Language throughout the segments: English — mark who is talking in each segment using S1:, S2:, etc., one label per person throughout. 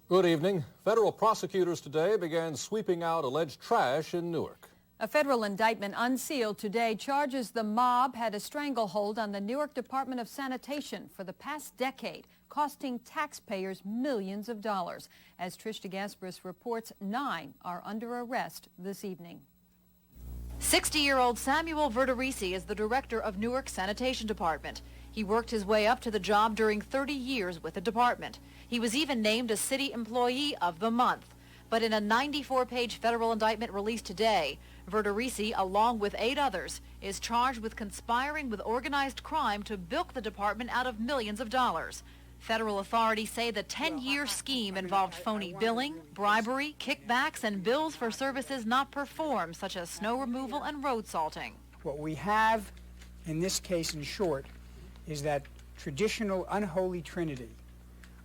S1: Good evening. Federal prosecutors today began sweeping out alleged trash in Newark.
S2: A federal indictment unsealed today charges the mob had a stranglehold on the Newark Department of Sanitation for the past decade, costing taxpayers millions of dollars. As Trish DeGasperis reports, 9 are under arrest this evening.
S3: 60-year-old Samuel Verderisi is the director of Newark Sanitation Department. He worked his way up to the job during 30 years with the department. He was even named a City Employee of the Month. But in a 94-page federal indictment released today, Verderisi, along with 8 others, is charged with conspiring with organized crime to bilk the department out of millions of dollars. Federal authorities say the 10-year scheme involved phony billing, bribery, kickbacks, and bills for services not performed, such as snow removal and road salting.
S4: What we have in this case, in short, is that traditional unholy trinity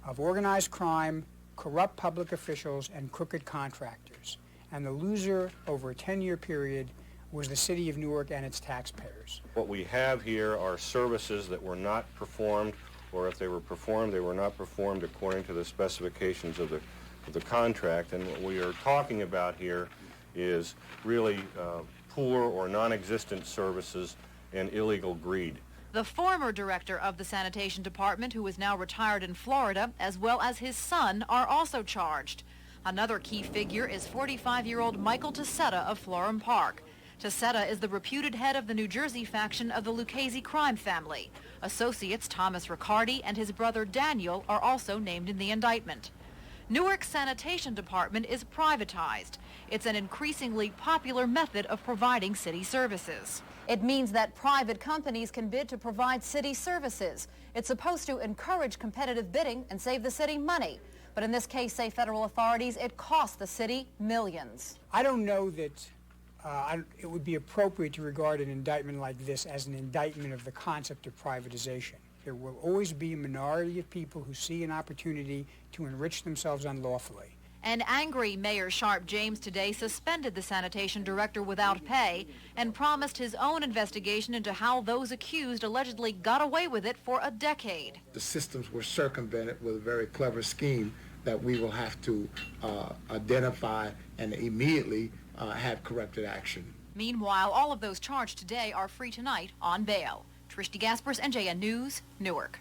S4: of organized crime, corrupt public officials, and crooked contractors. And the loser over a 10-year period was the city of Newark and its taxpayers.
S5: What we have here are services that were not performed, or if they were performed, they were not performed according to the specifications of the contract. And what we are talking about here is really poor or non-existent services and illegal greed.
S3: The former director of the sanitation department, who is now retired in Florida, as well as his son, are also charged. Another key figure is 45-year-old Michael Tassetta of Florham Park. Tassetta is the reputed head of the New Jersey faction of the Lucchese crime family. Associates Thomas Riccardi and his brother Daniel are also named in the indictment. Newark Sanitation Department is privatized. It's an increasingly popular method of providing city services. It means that private companies can bid to provide city services. It's supposed to encourage competitive bidding and save the city money. But in this case, say federal authorities, it cost the city millions.
S4: I don't know that it would be appropriate to regard an indictment like this as an indictment of the concept of privatization. There will always be a minority of people who see an opportunity to enrich themselves unlawfully.
S3: An angry Mayor Sharp James today suspended the sanitation director without pay and promised his own investigation into how those accused allegedly got away with it for a decade.
S6: The systems were circumvented with a very clever scheme that we will have to identify and immediately have corrective action.
S3: Meanwhile, all of those charged today are free tonight on bail. Trish DeGasperis, NJN News, Newark.